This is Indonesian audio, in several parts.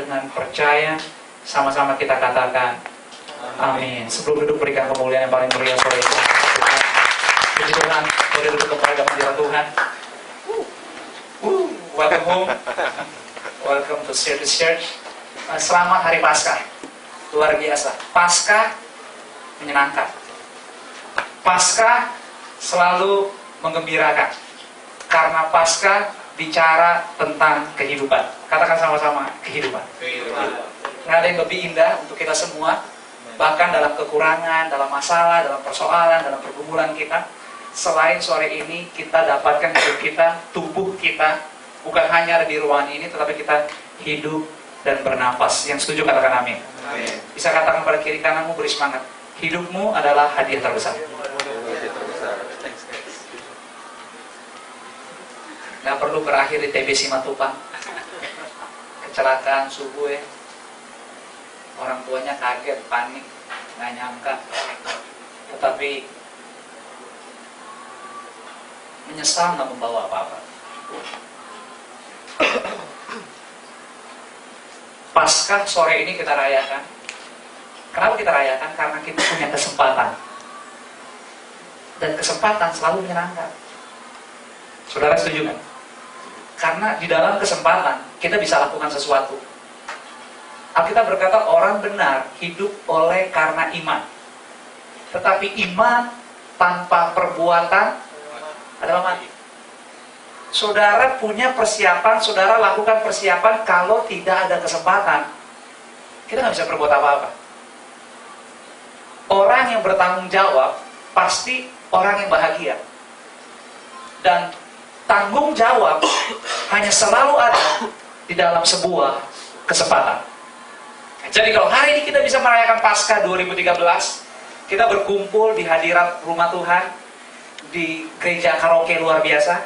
dengan percaya, sama-sama kita katakan amin. Sebelum duduk, berikan kemuliaan yang paling meriah sore ini. Puji Tuhan, boleh duduk kembali dalam hadirat Tuhan. Welcome home. Welcome to Service Church. Selamat Hari Paskah. Luar biasa. Paskah menyenangkan. Paskah selalu menggembirakan. Karena Paskah bicara tentang kehidupan. Katakan sama-sama, kehidupan. Nggak ada yang lebih indah untuk kita semua. Bahkan dalam kekurangan, dalam masalah, dalam persoalan, dalam pergumulan kita, selain sore ini kita dapatkan hidup kita, tubuh kita, bukan hanya ada di ruangan ini, tetapi kita hidup dan bernapas. Yang setuju katakan amin. Amin. Bisa katakan pada kiri kananmu, beri semangat. Hidupmu adalah hadiah terbesar. Gak perlu berakhir di TB Simatupang. Kecelakaan subuh ya. Orang tuanya kaget, panik, gak nyangka. Tetapi menyesal gak membawa apa-apa. Paskah sore ini kita rayakan. Kenapa kita rayakan? Karena kita punya kesempatan. Dan kesempatan selalu menyenangkan. Saudara setuju kan? Karena di dalam kesempatan kita bisa lakukan sesuatu. Alkitab berkata orang benar hidup oleh karena iman. Tetapi iman tanpa perbuatan adalah mati. Saudara punya persiapan, saudara lakukan persiapan. Kalau tidak ada kesempatan, kita nggak bisa berbuat apa-apa. Orang yang bertanggung jawab pasti orang yang bahagia. Dan tanggung jawab hanya selalu ada di dalam sebuah kesempatan. Jadi kalau hari ini kita bisa merayakan Paskah 2013, kita berkumpul di hadirat rumah Tuhan, di gereja karaoke luar biasa,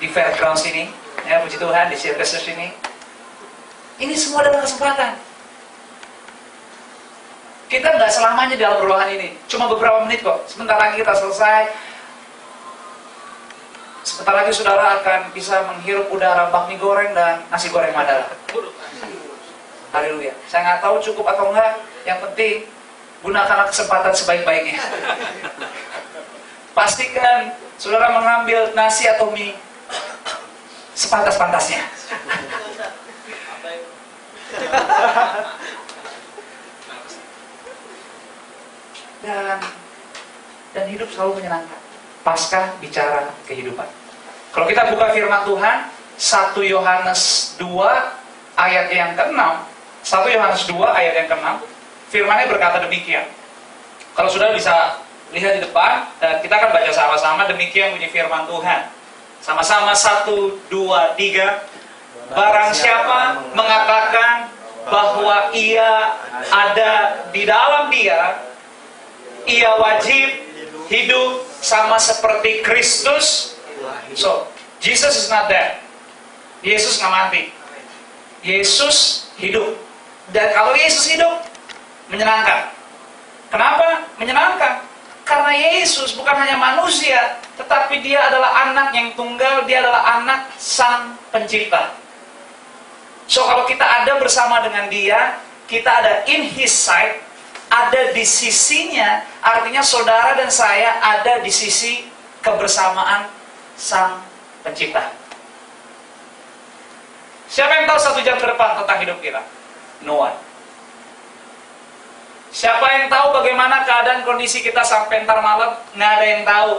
di Fairgrounds ini, ya puji Tuhan, di Circus ini. Ini semua adalah kesempatan. Kita nggak selamanya di dalam ruangan ini, cuma beberapa menit kok. Sebentar lagi kita selesai. Sebentar lagi saudara akan bisa menghirup udara bakmi goreng dan nasi goreng Madara. Haleluya. Saya nggak tahu cukup atau enggak. Yang penting gunakanlah kesempatan sebaik-baiknya. Pastikan saudara mengambil nasi atau mie sepantas-pantasnya. Dan hidup selalu menyenangkan. Paskah bicara kehidupan. Kalau kita buka firman Tuhan, 1 Yohanes 2 ayat yang ke-6, 1 Yohanes 2 ayat yang ke-6, firmannya berkata demikian. Kalau sudah bisa lihat di depan, dan kita akan baca sama-sama, demikian bunyi firman Tuhan. Sama-sama 1, 2, 3. Barang siapa mengatakan bahwa ia ada di dalam dia, ia wajib hidup sama seperti Kristus. So, Jesus is not dead. Yesus nggak mati. Yesus hidup. Dan kalau Yesus hidup, menyenangkan. Kenapa? Menyenangkan. Karena Yesus bukan hanya manusia, tetapi dia adalah anak yang tunggal, dia adalah anak Sang Pencipta. So, kalau kita ada bersama dengan dia, kita ada in His sight, ada di sisinya, artinya saudara dan saya ada di sisi kebersamaan Sang Pencipta. Siapa yang tahu 1 jam ke depan tentang hidup kita? No one. Siapa yang tahu bagaimana keadaan kondisi kita sampai ntar malam? Nggak ada yang tahu.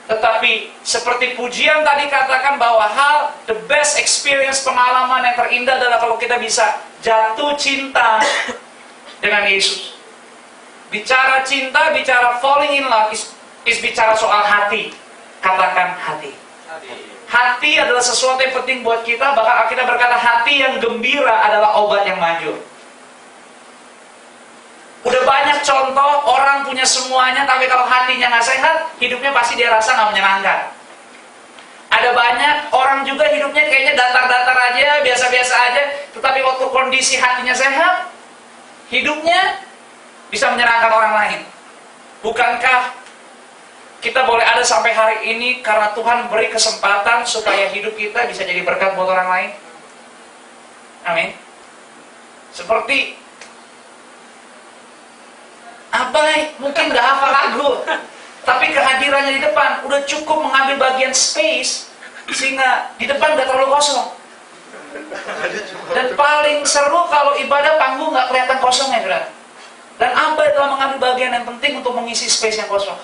Tetapi seperti pujian tadi katakan bahwa the best experience, pengalaman yang terindah adalah kalau kita bisa jatuh cinta dengan Yesus. Bicara cinta, bicara falling in love is bicara soal hati. Katakan hati. Hati adalah sesuatu yang penting buat kita. Bahkan kita berkata hati yang gembira adalah obat yang manjur. Udah banyak contoh orang punya semuanya, tapi kalau hatinya nggak sehat, hidupnya pasti dia rasa nggak menyenangkan. Ada banyak orang juga hidupnya kayaknya datar-datar aja, biasa-biasa aja, tetapi waktu kondisi hatinya sehat, hidupnya bisa menyenangkan orang lain. Bukankah kita boleh ada sampai hari ini karena Tuhan beri kesempatan supaya hidup kita bisa jadi berkat buat orang lain? Amin. Seperti Abai mungkin nggak hafal lagu, tapi kehadirannya di depan udah cukup mengambil bagian space sehingga di depan nggak terlalu kosong. Dan paling seru kalau ibadah panggung nggak kelihatan kosongnya, saudara. Dan Abai telah mengambil bagian yang penting untuk mengisi space yang kosong.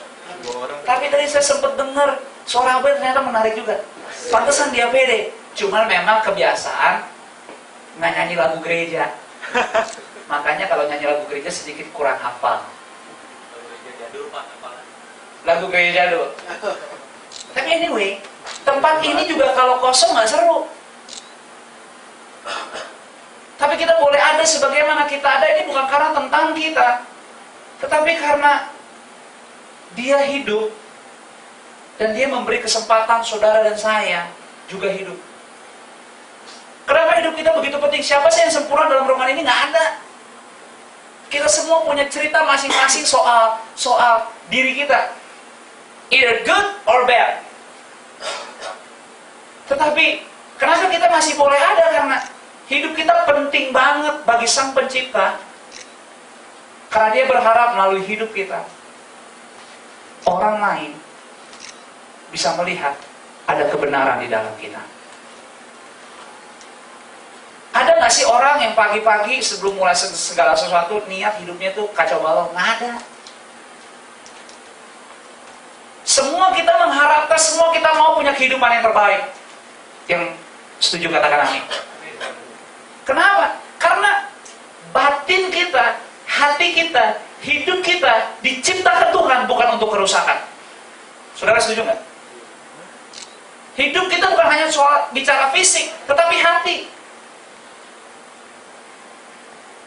Tapi tadi saya sempat dengar suara Abai ternyata menarik juga. Pantesan dia pede. Cuman memang kebiasaan nggak nyanyi lagu gereja. Makanya kalau nyanyi lagu gereja sedikit kurang hafal. Lagu gereja dulu. Tapi anyway, tempat ini juga kalau kosong nggak seru. Tapi kita boleh ada sebagaimana kita ada, ini bukan karena tentang kita, tetapi karena Dia hidup dan Dia memberi kesempatan saudara dan saya juga hidup. Kenapa hidup kita begitu penting? Siapa sih yang sempurna dalam ruangan ini? Nggak ada. Kita semua punya cerita masing-masing soal diri kita, either good or bad. Tetapi kenapa kita masih boleh ada? Karena hidup kita penting banget bagi Sang Pencipta. Karena Dia berharap melalui hidup kita orang lain bisa melihat ada kebenaran di dalam kita. Ada nggak sih orang yang pagi-pagi sebelum mulai segala sesuatu niat hidupnya tuh kacau balau? Nggak ada. Semua kita mengharapkan, semua kita mau punya kehidupan yang terbaik. Yang setuju katakan amin. Kenapa? Karena batin kita, hati kita, hidup kita diciptakan Tuhan bukan untuk kerusakan. Saudara setuju nggak? Hidup kita bukan hanya soal bicara fisik, tetapi hati.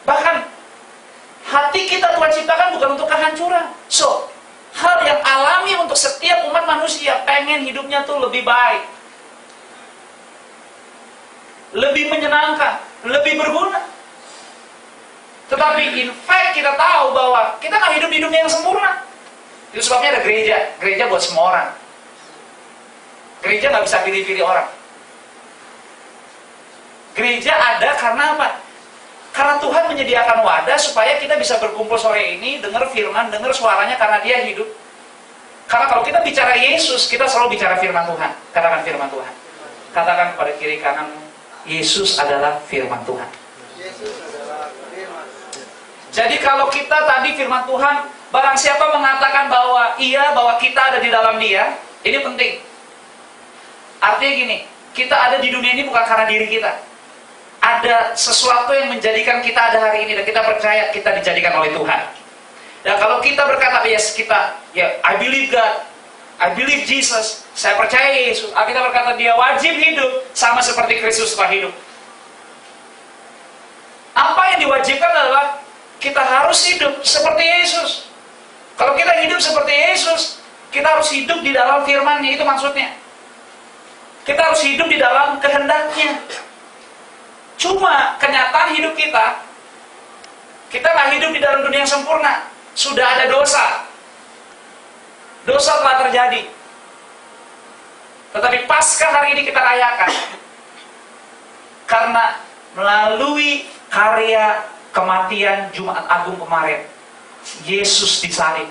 Bahkan hati kita Tuhan ciptakan bukan untuk kehancuran. So, hal yang alami untuk setiap umat manusia pengen hidupnya tuh lebih baik, lebih menyenangkan, lebih berguna. Tetapi in fact kita tahu bahwa kita nggak hidup di dunia yang sempurna. Itu sebabnya ada gereja. Gereja buat semua orang. Gereja nggak bisa pilih-pilih orang. Gereja ada karena apa? Karena Tuhan menyediakan wadah supaya kita bisa berkumpul sore ini, dengar firman, dengar suaranya karena Dia hidup. Karena kalau kita bicara Yesus, kita selalu bicara firman Tuhan. Katakan firman Tuhan. Katakan pada kiri kananmu, Yesus adalah firman Tuhan. Yesus adalah firman. Jadi kalau kita tadi firman Tuhan, barang siapa mengatakan bahwa kita ada di dalam Dia, ini penting. Artinya gini, kita ada di dunia ini bukan karena diri kita. Ada sesuatu yang menjadikan kita ada hari ini dan kita percaya kita dijadikan oleh Tuhan. Dan kalau kita berkata, yes, I believe God, I believe Jesus, saya percaya Yesus. Kita berkata Dia wajib hidup sama seperti Kristus telah hidup. Apa yang diwajibkan adalah kita harus hidup seperti Yesus. Kalau kita hidup seperti Yesus, kita harus hidup di dalam firman-Nya, itu maksudnya. Kita harus hidup di dalam kehendak-Nya. Cuma kenyataan hidup kita nggak hidup di dalam dunia yang sempurna. Sudah ada dosa. Dosa telah terjadi. Tetapi pasca hari ini kita rayakan. Karena melalui karya kematian Jumat Agung kemarin, Yesus disalib.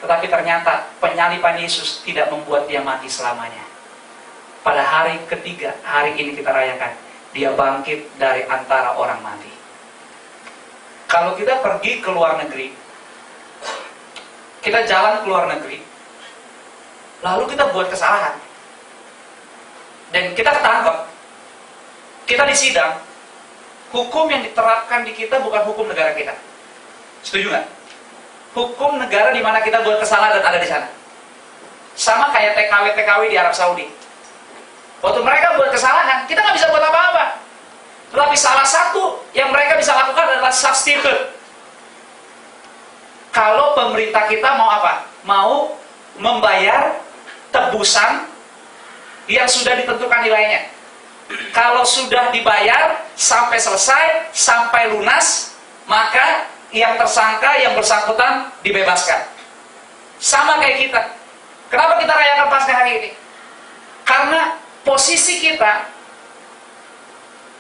Tetapi ternyata penyaliban Yesus tidak membuat Dia mati selamanya. Pada hari ketiga, hari ini kita rayakan, Dia bangkit dari antara orang mati. Kalau kita pergi ke luar negeri, kita jalan ke luar negeri, lalu kita buat kesalahan, dan kita ketangkep, kita disidang, hukum yang diterapkan di kita bukan hukum negara kita. Setuju nggak? Hukum negara di mana kita buat kesalahan dan ada di sana. Sama kayak TKW di Arab Saudi. Waktu mereka buat kesalahan, kita nggak bisa buat apa-apa. Tetapi salah satu yang mereka bisa lakukan adalah substitute. Kalau pemerintah kita mau apa? Mau membayar tebusan yang sudah ditentukan nilainya. Kalau sudah dibayar sampai selesai, sampai lunas, maka yang tersangka, yang bersangkutan dibebaskan. Sama kayak kita. Kenapa kita rayakan Paskah hari ini? Karena posisi kita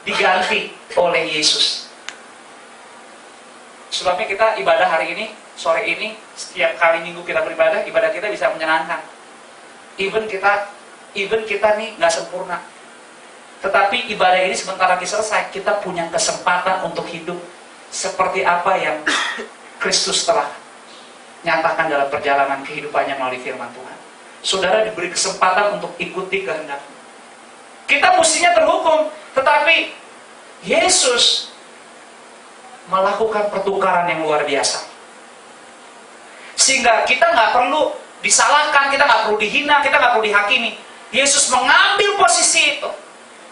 diganti oleh Yesus. Sebabnya kita ibadah hari ini, sore ini, setiap kali minggu kita beribadah, ibadah kita bisa menyenangkan. Even kita nih nggak sempurna. Tetapi ibadah ini sebentar lagi selesai, kita punya kesempatan untuk hidup seperti apa yang Kristus telah nyatakan dalam perjalanan kehidupannya melalui firman Tuhan. Saudara diberi kesempatan untuk ikuti kehendak-Nya. Kita mestinya terhukum, tetapi Yesus melakukan pertukaran yang luar biasa. Sehingga kita nggak perlu disalahkan, kita nggak perlu dihina, kita nggak perlu dihakimi. Yesus mengambil posisi itu.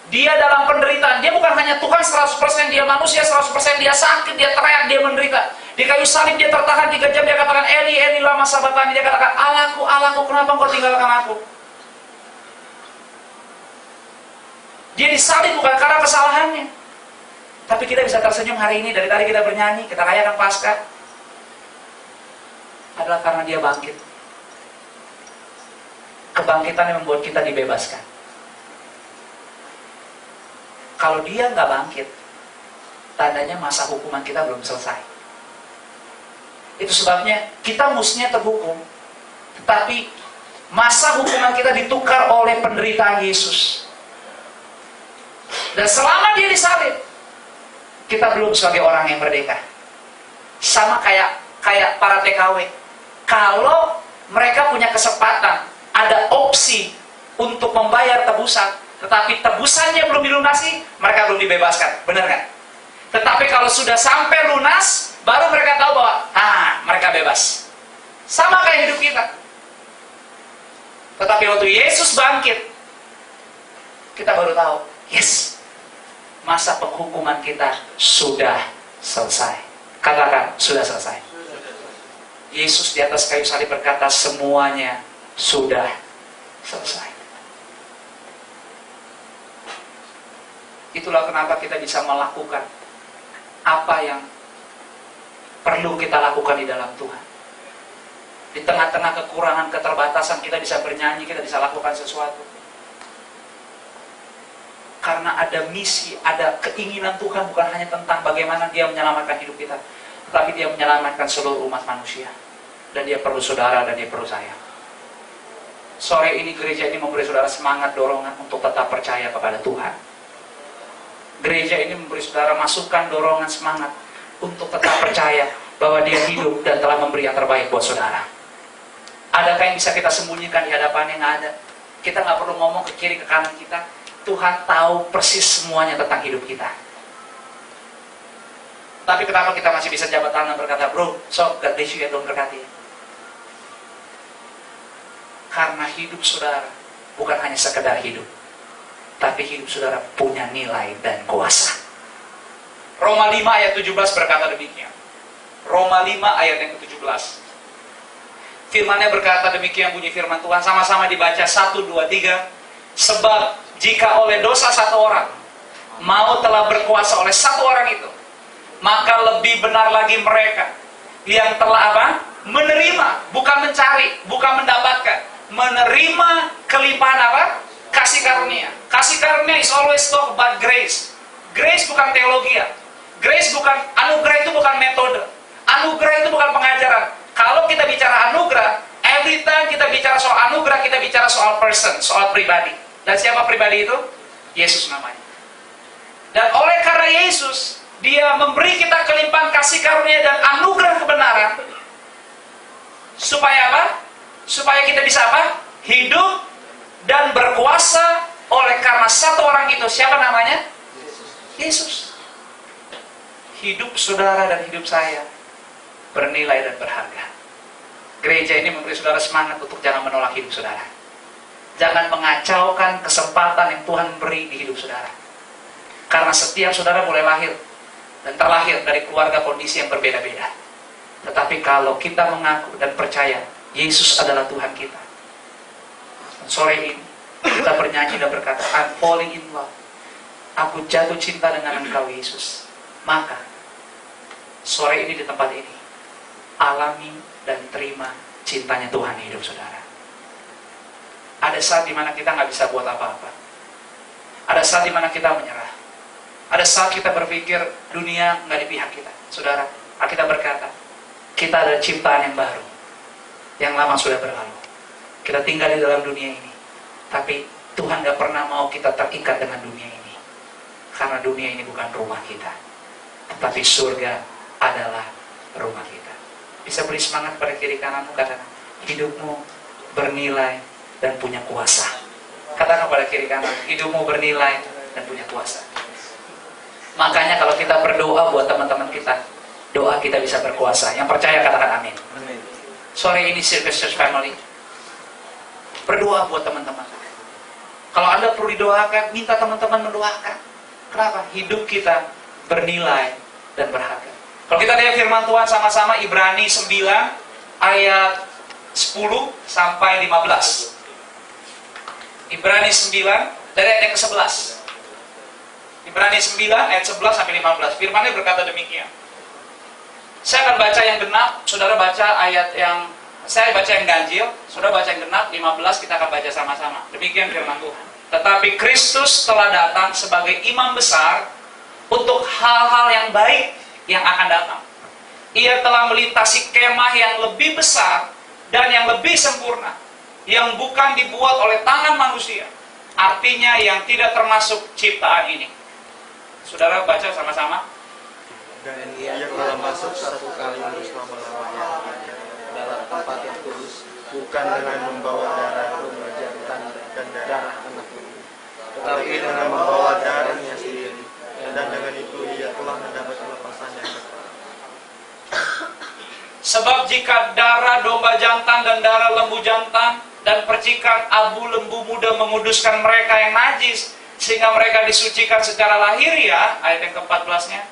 Dia dalam penderitaan, dia bukan hanya Tuhan 100%, dia manusia 100%, dia sakit, dia teriak, dia menderita. Di kayu salib dia tertahan 3 jam, dia katakan, Eli, Eli, lama sabatani. Dia katakan, Allahku, Allahku, kenapa engkau tinggalkan aku? Dia disalib bukan karena kesalahannya. Tapi kita bisa tersenyum hari ini, dari tadi kita bernyanyi, kita rayakan Paskah. Adalah karena dia bangkit. Kebangkitan yang membuat kita dibebaskan. Kalau dia nggak bangkit, tandanya masa hukuman kita belum selesai. Itu sebabnya kita mestinya terhukum, tetapi masa hukuman kita ditukar oleh penderitaan Yesus. Dan selama dia disalib, kita belum sebagai orang yang merdeka. Sama kayak para TKW. Kalau mereka punya kesempatan, ada opsi untuk membayar tebusan, tetapi tebusannya belum dilunasi, mereka belum dibebaskan. Benar kan? Tetapi kalau sudah sampai lunas, baru mereka tahu bahwa mereka bebas. Sama kayak hidup kita. Tetapi waktu Yesus bangkit, kita baru tahu, yes, masa penghukuman kita sudah selesai. Katakan, sudah selesai. Yesus di atas kayu salib berkata, semuanya sudah selesai. Itulah kenapa kita bisa melakukan apa yang perlu kita lakukan di dalam Tuhan. Di tengah-tengah kekurangan, keterbatasan, kita bisa bernyanyi, kita bisa lakukan sesuatu. Karena ada misi, ada keinginan Tuhan, bukan hanya tentang bagaimana dia menyelamatkan hidup kita, tetapi dia menyelamatkan seluruh umat manusia. Dan dia perlu saudara, dan dia perlu saya. Sore ini gereja ini memberi saudara semangat, dorongan untuk tetap percaya kepada Tuhan. Gereja ini memberi saudara masukan, dorongan, semangat untuk tetap percaya bahwa dia hidup dan telah memberi yang terbaik buat saudara. Adakah yang bisa kita sembunyikan di hadapannya? Nggak ada. Kita nggak perlu ngomong ke kiri, ke kanan kita. Tuhan tahu persis semuanya tentang hidup kita. Tapi kenapa kita masih bisa jabat tangan berkata, bro, so God bless you ya, Tuhan berkati. Karena hidup saudara bukan hanya sekedar hidup, tapi hidup saudara punya nilai dan kuasa. Roma 5 ayat 17 berkata demikian. Roma 5 ayat yang ke-17. Firman-Nya berkata demikian, bunyi firman Tuhan. Sama-sama dibaca, 1, 2, 3. Sebab jika oleh dosa satu orang, maut telah berkuasa oleh satu orang itu, maka lebih benar lagi mereka yang telah apa? Menerima, bukan mencari, bukan mendapatkan, menerima kelimpahan apa? Kasih karunia. Kasih karunia is always talk about grace. Grace bukan teologi ya. Grace bukan, anugerah itu bukan metode. Anugerah itu bukan pengajaran. Kalau kita bicara anugerah, every time kita bicara soal anugerah, kita bicara soal person, soal pribadi. Dan siapa pribadi itu? Yesus namanya. Dan oleh karena Yesus, dia memberi kita kelimpahan kasih karunia dan anugerah kebenaran. Supaya apa? Supaya kita bisa apa? Hidup dan berkuasa oleh karena satu orang itu. Siapa namanya? Yesus. Hidup saudara dan hidup saya bernilai dan berharga. Gereja ini memberi saudara semangat untuk jangan menolak hidup saudara. Jangan mengacaukan kesempatan yang Tuhan beri di hidup saudara. Karena setiap saudara mulai lahir dan terlahir dari keluarga kondisi yang berbeda-beda. Tetapi kalau kita mengaku dan percaya Yesus adalah Tuhan kita, dan sore ini kita bernyanyi dan berkata, I'm falling in love. Aku jatuh cinta dengan Engkau Yesus. Maka sore ini di tempat ini, alami dan terima cintanya Tuhan di hidup saudara. Ada saat dimana kita nggak bisa buat apa-apa. Ada saat dimana kita menyerah. Ada saat kita berpikir dunia nggak di pihak kita. Saudara, Alkitab berkata, kita ada ciptaan yang baru. Yang lama sudah berlalu. Kita tinggal di dalam dunia ini. Tapi Tuhan gak pernah mau kita terikat dengan dunia ini. Karena dunia ini bukan rumah kita. Tetapi surga adalah rumah kita. Bisa beri semangat pada kiri kananmu, katakan, hidupmu bernilai dan punya kuasa. Katakan pada kiri kanan, hidupmu bernilai dan punya kuasa. Makanya kalau kita berdoa buat teman-teman kita, doa kita bisa berkuasa. Yang percaya katakan amin. Sore ini Circus Church Family, berdoa buat teman-teman. Kalau Anda perlu didoakan, minta teman-teman mendoakan. Kenapa? Hidup kita bernilai dan berharga. Kalau kita lihat firman Tuhan sama-sama, Ibrani 9 ayat 10 sampai 15. Ibrani 9 dari ayat yang ke-11. Ibrani 9 ayat 11 sampai 15. Firman-Nya berkata demikian. Saya akan baca yang genap, saudara baca ayat yang, saya baca yang ganjil, saudara baca yang genap, 15 kita akan baca sama-sama. Demikian firman Tuhan. Tetapi Kristus telah datang sebagai imam besar untuk hal-hal yang baik yang akan datang. Ia telah melintasi kemah yang lebih besar dan yang lebih sempurna, yang bukan dibuat oleh tangan manusia. Artinya yang tidak termasuk ciptaan ini. Saudara baca sama-sama. Dan ia telah masuk satu kali untuk selama-lamanya dalam tempat yang kudus, bukan dengan membawa darah domba jantan dan darah anak domba, tetapi dengan membawa darahnya sendiri. Dan dengan itu ia telah mendapat kelepasan yang kekal. Sebab jika darah domba jantan dan darah lembu jantan dan percikan abu lembu muda menguduskan mereka yang najis, sehingga mereka disucikan secara lahiriah, ayat yang ke-14-nya,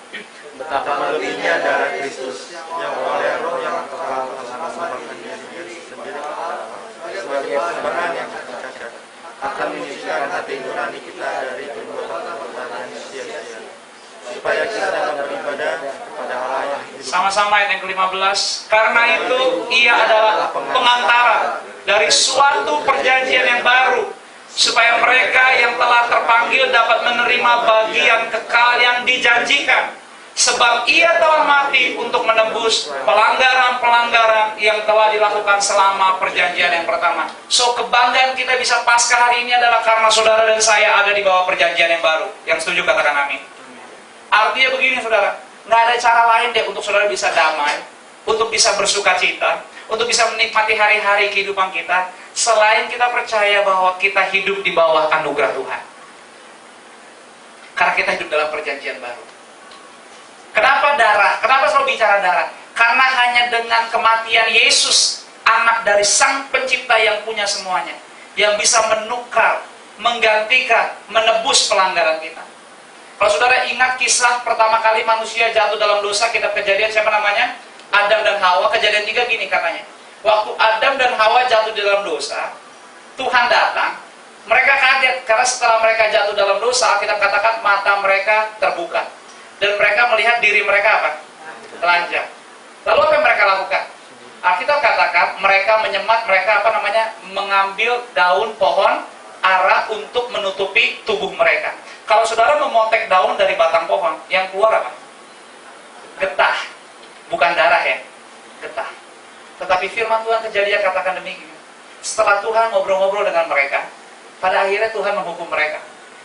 Betapa lebihnya darah Kristus yang oleh Roh yang kekal telah mempersembahkan diri sendiri sebagai persembahan yang cacat, akan menyucikan hati nurani kita dari perbuatan-perbuatan yang sia-sia, supaya kita dapat beribadah kepada Allah yang hidup. sama-sama ayat yang ke-15. Karena itu ia adalah pengantara dari suatu perjanjian yang baru, supaya mereka yang telah terpanggil dapat menerima bagian kekal yang dijanjikan. Sebab ia telah mati untuk menebus pelanggaran-pelanggaran yang telah dilakukan selama perjanjian yang pertama. So, kebanggaan kita bisa Paskah hari ini adalah karena saudara dan saya ada di bawah perjanjian yang baru. Yang setuju katakan amin. Artinya begini saudara, nggak ada cara lain deh untuk saudara bisa damai, untuk bisa bersuka cita, untuk bisa menikmati hari-hari kehidupan kita, selain kita percaya bahwa kita hidup di bawah anugerah Tuhan. Karena kita hidup dalam perjanjian baru. Kenapa darah? Kenapa selalu bicara darah? Karena hanya dengan kematian Yesus, anak dari Sang Pencipta yang punya semuanya, yang bisa menukar, menggantikan, menebus pelanggaran kita. Kalau saudara ingat kisah pertama kali manusia jatuh dalam dosa, kitab Kejadian, siapa namanya? Adam dan Hawa. Kejadian 3 gini katanya. Waktu Adam dan Hawa jatuh di dalam dosa, Tuhan datang. Mereka kaget karena setelah mereka jatuh dalam dosa, kita katakan mata mereka terbuka. Dan mereka melihat diri mereka apa? Telanjang. Lalu apa yang mereka lakukan? Alkitab katakan mereka menyemat, mereka mengambil daun pohon ara untuk menutupi tubuh mereka. Kalau saudara memotek daun dari batang pohon, yang keluar apa? Getah. Bukan darah ya, getah. Tetapi firman Tuhan Kejadian katakan demikian. Setelah Tuhan ngobrol-ngobrol dengan mereka, pada akhirnya Tuhan menghukum mereka.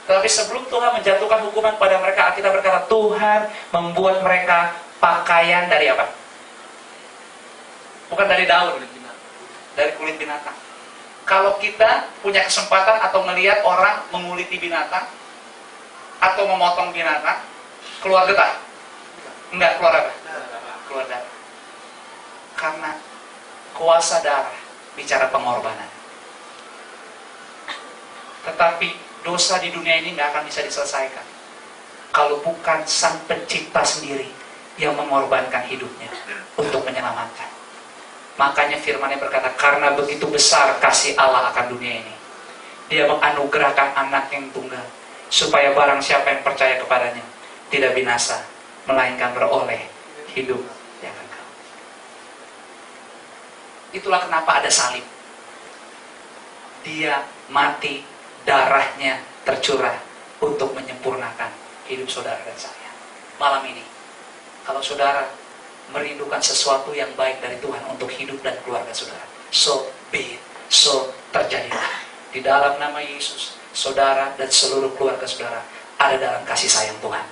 Tetapi sebelum Tuhan menjatuhkan hukuman pada mereka, kita berkata Tuhan membuat mereka pakaian dari apa? Bukan dari daun, dari kulit binatang. Kalau kita punya kesempatan atau melihat orang menguliti binatang atau memotong binatang, keluar getah? Enggak, keluar apa? Keluar darah. Karena kuasa darah bicara pengorbanan. Tetapi dosa di dunia ini nggak akan bisa diselesaikan kalau bukan Sang Pencipta sendiri yang mengorbankan hidupnya untuk menyelamatkan. Makanya firman-Nya berkata, karena begitu besar kasih Allah akan dunia ini, Dia menganugerahkan anak yang tunggal, supaya barang siapa yang percaya kepadanya tidak binasa, melainkan beroleh hidup yang kekal. Itulah kenapa ada salib. Dia mati, darahnya tercurah untuk menyempurnakan hidup saudara dan saya. Malam ini, kalau saudara merindukan sesuatu yang baik dari Tuhan untuk hidup dan keluarga saudara, so be it, so terjadilah. Di dalam nama Yesus, saudara dan seluruh keluarga saudara ada dalam kasih sayang Tuhan,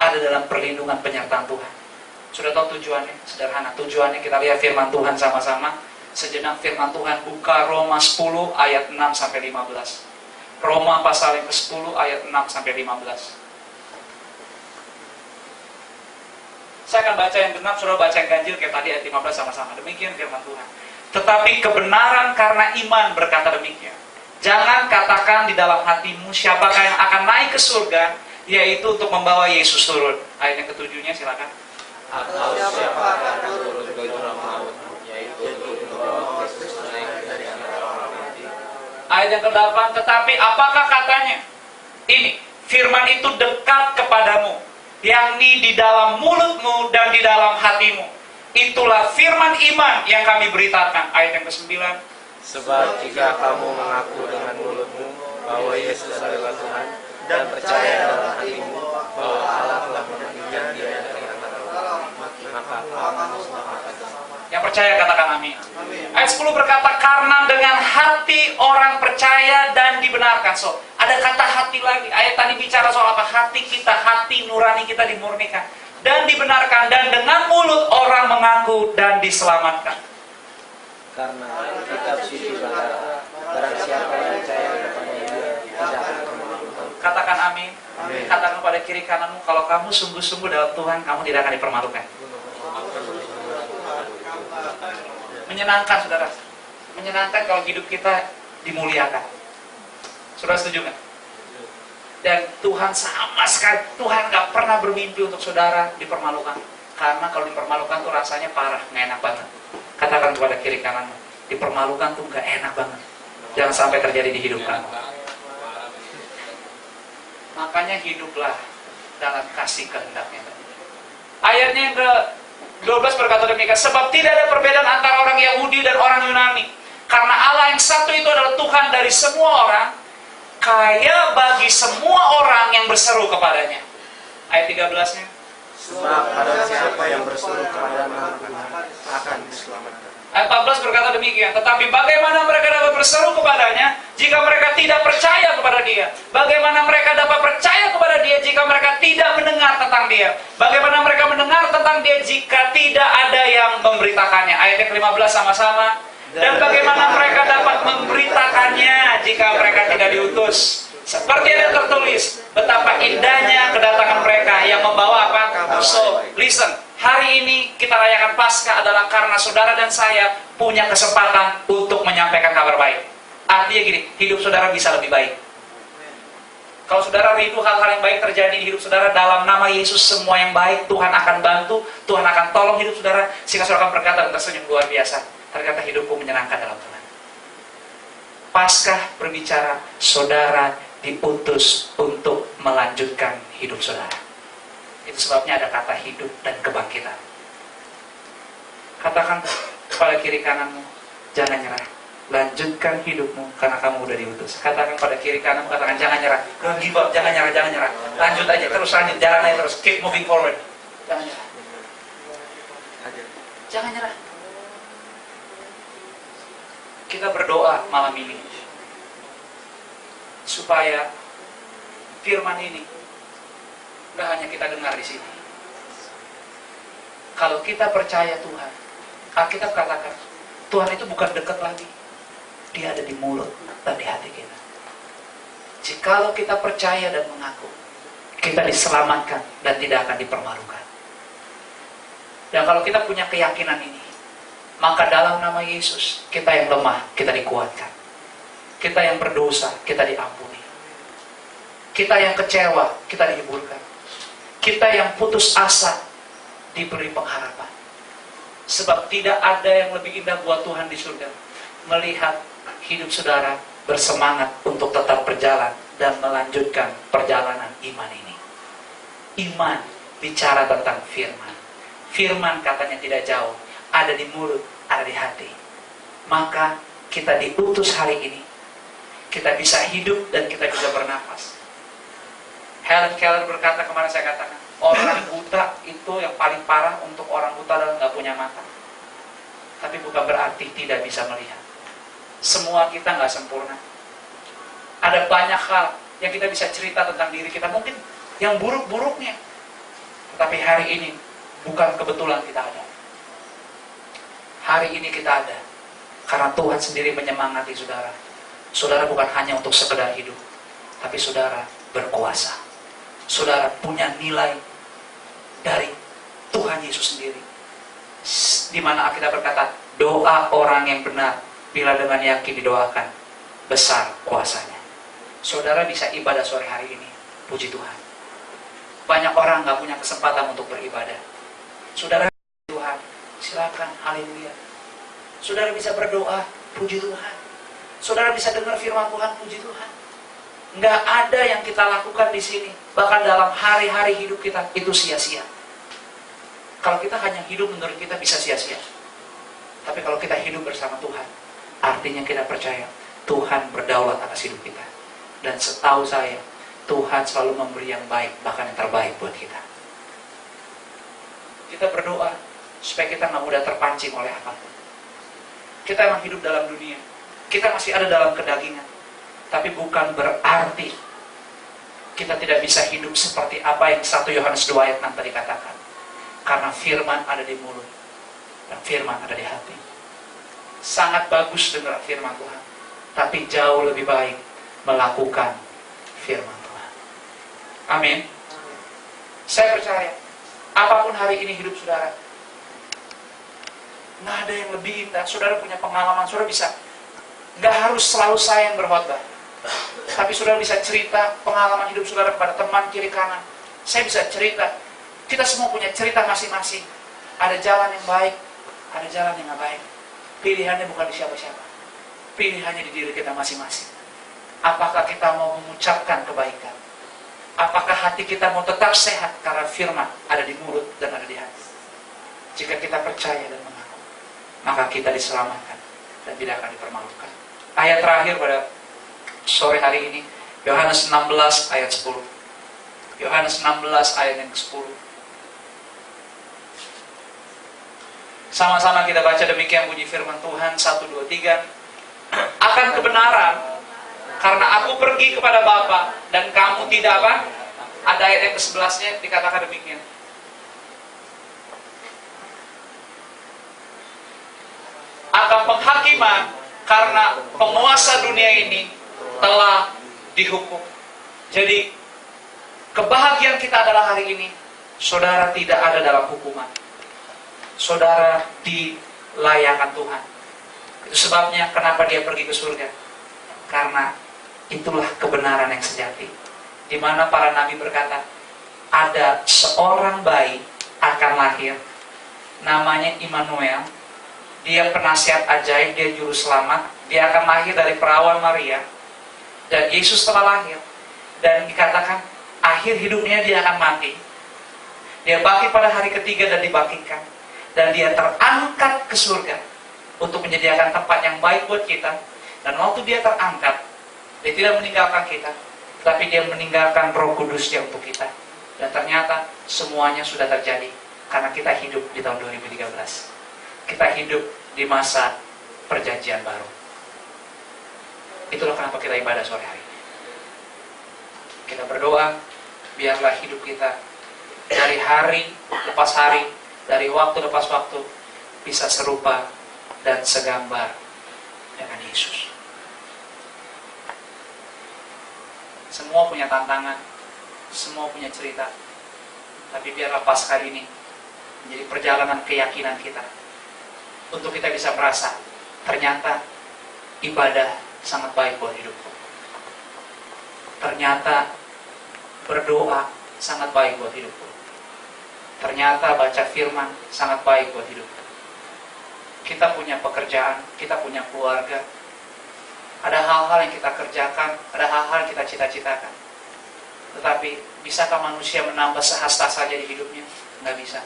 ada dalam perlindungan penyertaan Tuhan. Sudah tahu tujuannya? Sederhana. Tujuannya kita lihat firman Tuhan sama-sama. Sejenak firman Tuhan, buka Roma 10 ayat 6 sampai 15. Roma pasal yang ke-10 ayat 6 sampai 15. Saya akan baca yang genap, saudara baca yang ganjil kayak tadi ayat 15 sama-sama. Demikian firman Tuhan. Tetapi kebenaran karena iman berkata demikian. Jangan katakan di dalam hatimu siapakah yang akan naik ke surga, yaitu untuk membawa Yesus turun. Ayat yang ke-7-nya silakan. Atau siapa akan turun ke jurang maut, yaitu untuk membawa Kristus naik dari antara orang mati. Ayat yang ke-8, tetapi apakah katanya? Ini, firman itu dekat kepadamu, yakni di dalam mulutmu dan di dalam hatimu. Itulah firman iman yang kami beritakan. Ayat yang ke-9. Sebab jika kamu mengaku dengan mulutmu bahwa Yesus adalah Tuhan dan percaya dalam hatimu bahwa Allah telah membangkitkan Dia dari antara orang mati, maka kamu selamat. Yang percaya katakan amin. Ayat 10 berkata, karena dengan hati orang percaya dan dibenarkan. So, ada kata hati lagi. Ayat tadi bicara soal apa? Hati kita, hati nurani kita dimurnikan dan dibenarkan, dan dengan mulut orang mengaku dan diselamatkan. Karena kitab suci berkata, barang siapa yang percaya kepada Dia tidak akan dipermalukan. Katakan amin. Amin. Katakan kepada kiri kananmu, kalau kamu sungguh-sungguh dalam Tuhan, kamu tidak akan dipermalukan. Menyenangkan, saudara. Menyenangkan kalau hidup kita dimuliakan. Saudara setuju nggak? Dan Tuhan sama sekali, Tuhan nggak pernah bermimpi untuk saudara dipermalukan. Karena kalau dipermalukan tuh rasanya parah, nggak enak banget. Katakan kepada kiri kananmu, dipermalukan tuh nggak enak banget. Jangan sampai terjadi di hidup kamu. Makanya hiduplah dalam kasih kehendaknya. Ayatnya yang ke-12 berkata demikian, sebab tidak ada perbedaan antara orang Yahudi dan orang Yunani. Karena Allah yang satu itu adalah Tuhan dari semua orang, kaya bagi semua orang yang berseru kepadanya. Ayat 13-nya. Sebab pada siapa yang berseru kepada Nama Tuhan akan diselamatkan. Ayat 14 berkata demikian, tetapi bagaimana mereka dapat berseru kepadanya jika mereka tidak percaya kepada Dia? Bagaimana mereka dapat percaya kepada Dia jika mereka tidak mendengar tentang Dia? Bagaimana mereka mendengar tentang Dia jika tidak ada yang memberitakannya? Ayat yang ke-15 sama-sama. Dan bagaimana mereka dapat memberitakannya jika mereka tidak diutus? Seperti yang tertulis, betapa indahnya kedatangan mereka yang membawa apa? So, listen. Hari ini kita rayakan Paskah adalah karena saudara dan saya punya kesempatan untuk menyampaikan kabar baik. Artinya gini, hidup saudara bisa lebih baik. Kalau saudara rindu hal-hal yang baik terjadi di hidup saudara, dalam nama Yesus semua yang baik Tuhan akan bantu, Tuhan akan tolong hidup saudara, sehingga saudara akan berkata dan tersenyum luar biasa. Ternyata hidupku menyenangkan dalam Tuhan. Paskah berbicara, saudara diutus untuk melanjutkan hidup saudara. Itu sebabnya ada kata hidup dan kebangkitan. Katakan kepada kiri kananmu, jangan nyerah. Lanjutkan hidupmu karena kamu udah diutus. Katakan pada kiri kananmu, katakan jangan nyerah. Don't give up, jangan nyerah, jangan nyerah. Lanjut aja, terus lanjut, jalan aja terus. Keep moving forward. Jangan nyerah. Jangan nyerah. Kita berdoa malam ini supaya firman ini nggak hanya kita dengar di sini. Kalau kita percaya Tuhan, Alkitab katakan Tuhan itu bukan dekat lagi, Dia ada di mulut dan di hati kita. Jikalau kita percaya dan mengaku, kita diselamatkan dan tidak akan dipermalukan. Dan kalau kita punya keyakinan ini, maka dalam nama Yesus, kita yang lemah, kita dikuatkan. Kita yang berdosa, kita diampuni. Kita yang kecewa, kita dihiburkan. Kita yang putus asa, diberi pengharapan. Sebab tidak ada yang lebih indah buat Tuhan di surga, melihat hidup saudara bersemangat untuk tetap berjalan dan melanjutkan perjalanan iman ini. Iman bicara tentang firman. Firman katanya tidak jauh, ada di mulut, ada di hati. Maka kita diutus hari ini, kita bisa hidup dan kita bisa bernafas. Helen Keller berkata, kemarin saya katakan, orang buta itu yang paling parah untuk orang buta adalah nggak punya mata. Tapi bukan berarti tidak bisa melihat. Semua kita nggak sempurna. Ada banyak hal yang kita bisa cerita tentang diri kita, mungkin yang buruk-buruknya. Tapi hari ini bukan kebetulan kita ada. Hari ini kita ada karena Tuhan sendiri menyemangati saudara. Saudara bukan hanya untuk sekedar hidup, tapi saudara berkuasa. Saudara punya nilai dari Tuhan Yesus sendiri. Di mana Alkitab berkata, doa orang yang benar bila dengan yakin didoakan, besar kuasanya. Saudara bisa ibadah sore hari ini, puji Tuhan. Banyak orang gak punya kesempatan untuk beribadah. Saudara, Tuhan, silakan, haleluya. Saudara bisa berdoa, puji Tuhan. Saudara bisa dengar firman Tuhan, puji Tuhan. Nggak ada yang kita lakukan di sini, bahkan dalam hari-hari hidup kita, itu sia-sia. Kalau kita hanya hidup menurut kita bisa sia-sia. Tapi kalau kita hidup bersama Tuhan, artinya kita percaya Tuhan berdaulat atas hidup kita. Dan setahu saya, Tuhan selalu memberi yang baik, bahkan yang terbaik buat kita. Kita berdoa supaya kita nggak mudah terpancing oleh apapun. Kita emang hidup dalam dunia, kita masih ada dalam kedagingan. Tapi bukan berarti kita tidak bisa hidup seperti apa yang 1 Yohanes 2 ayat 6 tadi katakan. Karena firman ada di mulut dan firman ada di hati. Sangat bagus dengar firman Tuhan, tapi jauh lebih baik melakukan firman Tuhan. Amin. Saya percaya apapun hari ini hidup saudara, nggak ada yang lebih indah. Saudara punya pengalaman, saudara bisa, nggak harus selalu saya yang berkhotbah, tapi saudara bisa cerita pengalaman hidup saudara kepada teman kiri kanan. Saya bisa cerita. Kita semua punya cerita masing-masing. Ada jalan yang baik, ada jalan yang nggak baik. Pilihannya bukan di siapa-siapa, pilihannya di diri kita masing-masing. Apakah kita mau mengucapkan kebaikan? Apakah hati kita mau tetap sehat karena firman ada di mulut dan ada di hati? Jika kita percaya dan mengaku, maka kita diselamatkan dan tidak akan dipermalukan. Ayat terakhir pada sore hari ini, Yohanes 16 ayat 10. Yohanes 16 ayat yang ke-10. Sama-sama kita baca demikian bunyi firman Tuhan. 1, 2, 3. Akan kebenaran, karena aku pergi kepada Bapa dan kamu tidak apa? Ada ayat yang ke-11-nya dikatakan demikian. Akan penghakiman, karena penguasa dunia ini telah dihukum. Jadi kebahagiaan kita adalah hari ini, saudara tidak ada dalam hukuman. Saudara dilayakan Tuhan. Itu sebabnya kenapa dia pergi ke surga. Karena itulah kebenaran yang sejati. Di mana para nabi berkata, ada seorang bayi akan lahir, namanya Immanuel. Dia penasihat ajaib, dia juru selamat. Dia akan lahir dari perawan Maria. Dan Yesus telah lahir. Dan dikatakan, akhir hidupnya dia akan mati. Dia bangkit pada hari ketiga dan dibangkitkan. Dan dia terangkat ke surga untuk menyediakan tempat yang baik buat kita. Dan waktu dia terangkat, dia tidak meninggalkan kita, tapi dia meninggalkan Roh Kudusnya untuk kita. Dan ternyata semuanya sudah terjadi karena kita hidup di tahun 2013. Kita hidup di masa perjanjian baru. Itulah kenapa kita ibadah sore hari ini. Kita berdoa, biarlah hidup kita dari hari lepas hari, dari waktu lepas waktu, bisa serupa dan segambar dengan Yesus. Semua punya tantangan, semua punya cerita. Tapi biarlah Paskah ini menjadi perjalanan keyakinan kita, untuk kita bisa merasa, ternyata ibadah sangat baik buat hidupku. Ternyata berdoa sangat baik buat hidupku. Ternyata baca firman sangat baik buat hidupku. Kita punya pekerjaan, kita punya keluarga. Ada hal-hal yang kita kerjakan, ada hal-hal yang kita cita-citakan. Tetapi, bisakah manusia menambah sehasta saja di hidupnya? Nggak bisa.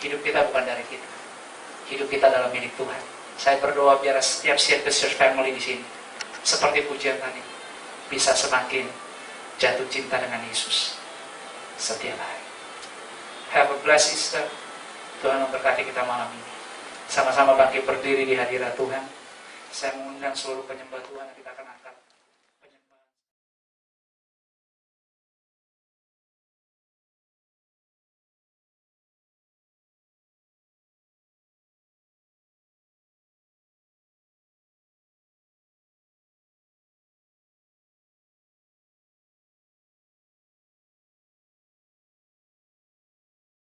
Hidup kita bukan dari kita. Hidup kita dalam milik Tuhan. Saya berdoa biar setiap Church Family di sini, seperti pujian tadi, bisa semakin jatuh cinta dengan Yesus setiap hari. Have a blessed Easter. Tuhan memberkati kita malam ini. Sama-sama bangkit berdiri di hadirat Tuhan. Saya mengundang seluruh penyembah Tuhan, kita akan angkat